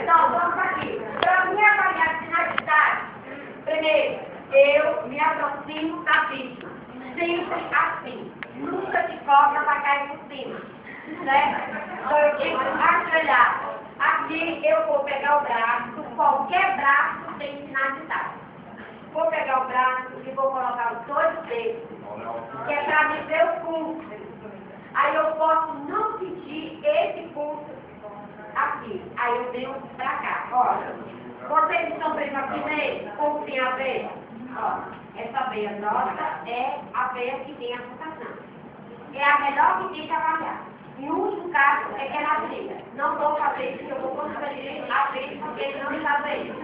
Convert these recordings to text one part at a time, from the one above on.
Então, vamos aqui. Para me avaliar a finalidade, primeiro, eu me aproximo da vítima. Sempre assim. Nunca de cobra vai cair por cima. Certo? Então, eu digo, ajoelhar. Aqui eu vou pegar o braço, qualquer braço tem finalidade. Vou pegar o braço e vou colocar os dois dedos, que é para me ver o pulso. Aí eu posso não sentir esse pulso aqui. Aí eu venho para cá. Olha, vocês estão vendo aqui nele? Como tem a veia? Ó, essa veia nossa é a veia que tem a pulsação. É a melhor que tem que avaliar. Em último caso, é que ela briga. Não vou fazer isso, eu vou construir a vez porque ele não está vendo.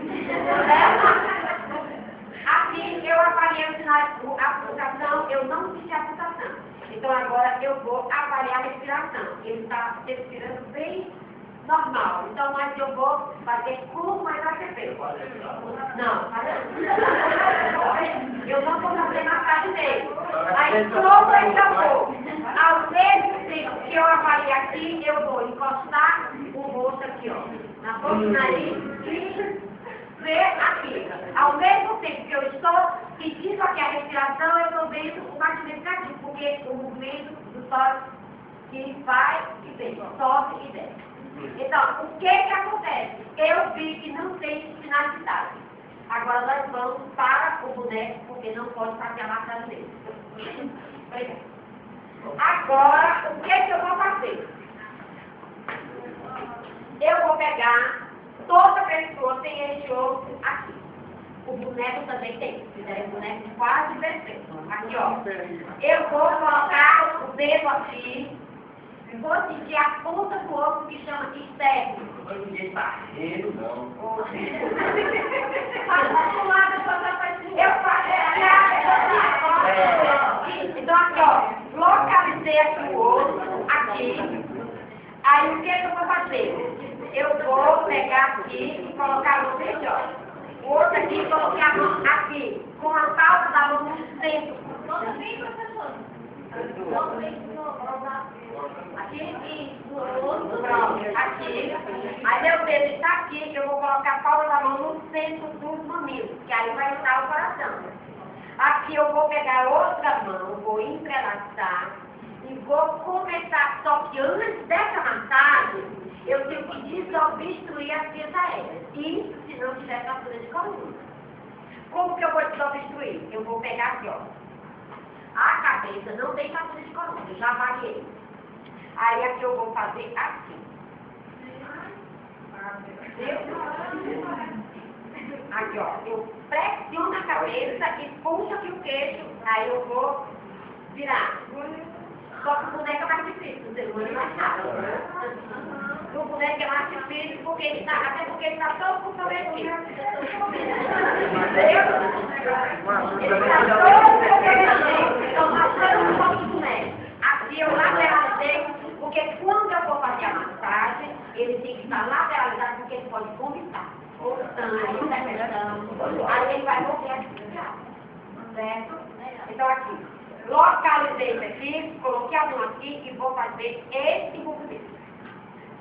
Assim, eu avaliei a pulsação, eu não senti a pulsação. Então, agora eu vou avaliar a respiração. Ele está respirando bem normal. Então, mas eu vou fazer como ele vai ser. Não, eu não vou fazer massagem dele. Aí, como ele acabou. Ao mesmo tempo que eu avaliei aqui, eu vou encostar o rosto aqui, ó, na boca do nariz e ver aqui. Ao mesmo tempo que eu estou sentindo aqui a respiração, eu estou vendo o batimento cardíaco, porque o movimento do tórax que vai e vem, sobe e desce. Então, o que acontece? Eu vi que não tem finalidade. Agora nós vamos para o boneco, porque não pode fazer a massagem dele. Obrigada. Agora, o que eu vou fazer? Eu vou pegar toda pessoa tem esse osso aqui. O boneco também tem. Se fizer boneco quase perfeito. Aqui, ó. Eu vou colocar o dedo aqui. Vou sentir a ponta do osso que chama de externo. Ninguém tá rindo, não. Eu faço. Então, aqui, ó. Localizei aqui o osso, aqui. Aí, o que eu vou fazer? Eu vou pegar aqui e colocar no dedo, ó. O outro aqui, coloquei a mão aqui, com a palma da mão no centro. Aqui, pronto, aqui. Aí meu dedo está aqui, eu vou colocar a palma da mão no centro dos mamilos, que aí vai estar o coração. Aqui eu vou pegar outra mão, vou entrelaçar e vou começar, só que antes dessa massagem, eu tenho que desobstruir as vias aéreas. Isso se não tiver fratura de coluna. Como que eu vou desobstruir? Eu vou pegar aqui, ó. A cabeça não tem fratura de coluna, eu já avaliei. Aí aqui eu vou fazer assim. Aqui, ó. Eu pressiono a cabeça e puxo aqui o queixo. Aí eu vou virar. Só que o boneco é mais difícil, o ser humano é mais rápido. O boneco é mais difícil porque ele tá, até porque ele está todo comprometido. Entendeu? Ele está todo comprometido. Então, passando um pouco do boneco. Aqui eu lateralizei, porque quando eu vou fazer a massagem, ele tem que estar lateralizado, porque ele pode vomitar. Voltando, interpretando. Aí ele vai morrer aqui. Certo? Então, aqui. Localizei isso aqui, coloquei a mão aqui e vou fazer esse movimento.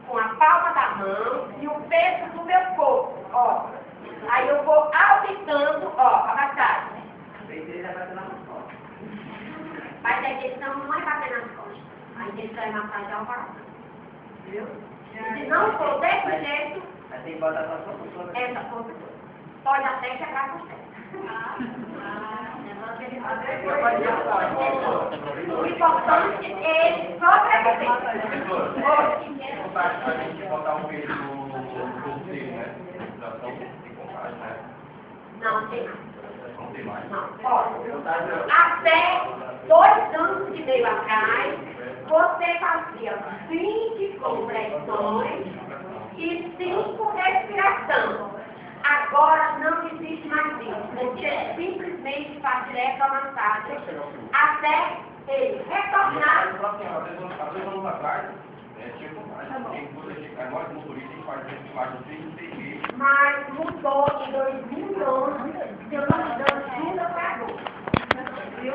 Com a palma da mão e o peso do meu corpo, ó. Aí eu vou aumentando, ó, a massagem. Mas a intenção não é bater nas costas. A intenção é massagear o coração. Viu? E se não for desse jeito, essa força pode até quebrar a costela. O importante é sobreviver. A gente botar um peso no corpo, né? Não tem mais. Não tem mais. Não. Olha, até 2 anos e meio atrás, você fazia 20 compressões e 5 respiração. Agora não existe mais isso. Você simplesmente faz direto a massagem até ele retornar. Há 2 anos atrás, tinha agora como turista a gente faz reciclagem de 6 meses. Mas mudou em 2011, se eu não me engano, junto para agosto. Viu?